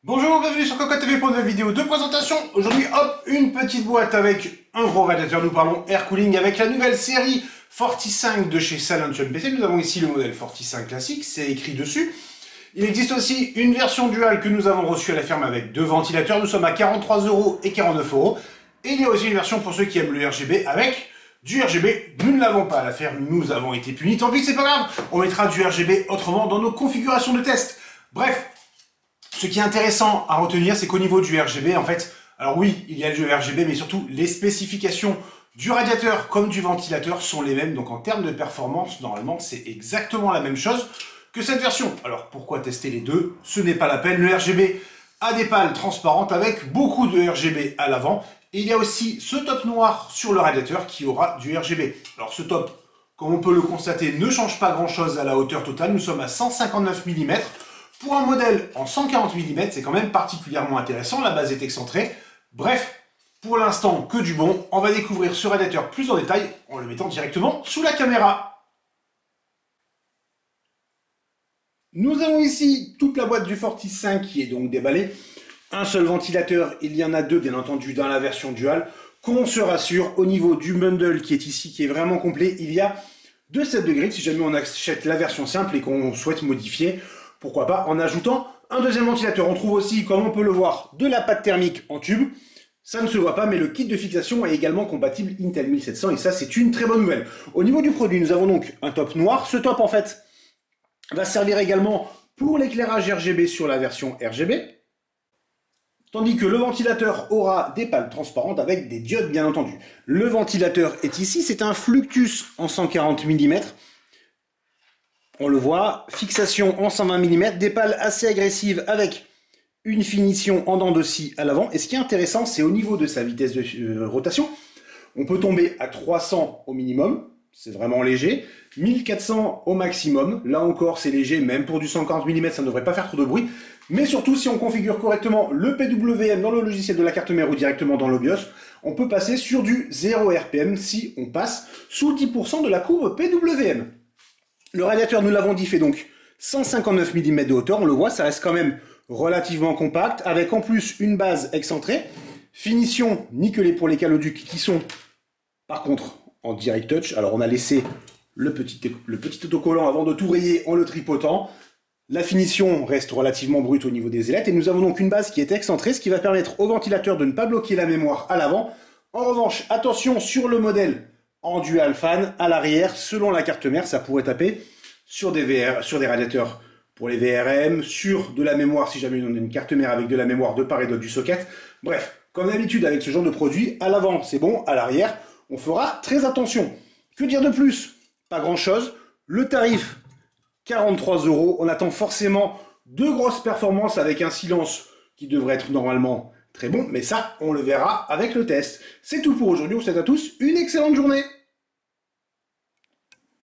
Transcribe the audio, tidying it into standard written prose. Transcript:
Bonjour, bienvenue sur Cocotte TV pour une nouvelle vidéo de présentation. Aujourd'hui, hop, une petite boîte avec un gros radiateur. Nous parlons air cooling avec la nouvelle série Forty5 de chez Silentium PC. Nous avons ici le modèle Forty5 classique, c'est écrit dessus. Il existe aussi une version dual que nous avons reçue à la ferme avec deux ventilateurs. Nous sommes à 43 € et 49 €. Et il y a aussi une version pour ceux qui aiment le RGB avec du RGB. Nous ne l'avons pas à la ferme, nous avons été punis. Tant pis, c'est pas grave, on mettra du RGB autrement dans nos configurations de test. Bref. Ce qui est intéressant à retenir, c'est qu'au niveau du RGB, en fait, alors oui, il y a le RGB, mais surtout les spécifications du radiateur comme du ventilateur sont les mêmes. Donc en termes de performance, normalement, c'est exactement la même chose que cette version. Alors pourquoi tester les deux? Ce n'est pas la peine. Le RGB a des pales transparentes avec beaucoup de RGB à l'avant. Et il y a aussi ce top noir sur le radiateur qui aura du RGB. Alors ce top, comme on peut le constater, ne change pas grand-chose à la hauteur totale. Nous sommes à 159 mm. Pour un modèle en 140 mm, c'est quand même particulièrement intéressant, la base est excentrée. Bref, pour l'instant, que du bon. On va découvrir ce radiateur plus en détail en le mettant directement sous la caméra. Nous avons ici toute la boîte du Forty5 qui est donc déballée. Un seul ventilateur, il y en a deux bien entendu dans la version dual. Qu'on se rassure, au niveau du bundle qui est ici, qui est vraiment complet, il y a deux sets de grilles si jamais on achète la version simple et qu'on souhaite modifier. Pourquoi pas en ajoutant un deuxième ventilateur. On trouve aussi, comme on peut le voir, de la pâte thermique en tube. Ça ne se voit pas, mais le kit de fixation est également compatible Intel 1700 et ça, c'est une très bonne nouvelle. Au niveau du produit, nous avons donc un top noir. Ce top, en fait, va servir également pour l'éclairage RGB sur la version RGB. Tandis que le ventilateur aura des pales transparentes avec des diodes, bien entendu. Le ventilateur est ici, c'est un Fluctus en 140 mm. On le voit, fixation en 120 mm, des pales assez agressives avec une finition en dents de scie à l'avant. Et ce qui est intéressant, c'est au niveau de sa vitesse de rotation. On peut tomber à 300 au minimum, c'est vraiment léger, 1400 au maximum. Là encore, c'est léger, même pour du 140 mm, ça ne devrait pas faire trop de bruit. Mais surtout, si on configure correctement le PWM dans le logiciel de la carte mère ou directement dans le BIOS, on peut passer sur du 0 RPM si on passe sous 10% de la courbe PWM. Le radiateur, nous l'avons dit, fait donc 159 mm de hauteur. On le voit, ça reste quand même relativement compact, avec en plus une base excentrée. Finition nickelée pour les caloducs qui sont, par contre, en direct touch. Alors, on a laissé le petit autocollant avant de tout rayer en le tripotant. La finition reste relativement brute au niveau des ailettes. Et nous avons donc une base qui est excentrée, ce qui va permettre au ventilateur de ne pas bloquer la mémoire à l'avant. En revanche, attention sur le modèle en dual fan, à l'arrière, selon la carte mère, ça pourrait taper sur des radiateurs pour les VRM, sur de la mémoire, si jamais on a une carte mère avec de la mémoire de part et d'autre du socket. Bref, comme d'habitude avec ce genre de produit, à l'avant c'est bon, à l'arrière, on fera très attention. Que dire de plus? Pas grand chose. Le tarif, 43 €. On attend forcément de grosses performances avec un silence qui devrait être normalement très bon, mais ça, on le verra avec le test. C'est tout pour aujourd'hui, on vous souhaite à tous une excellente journée.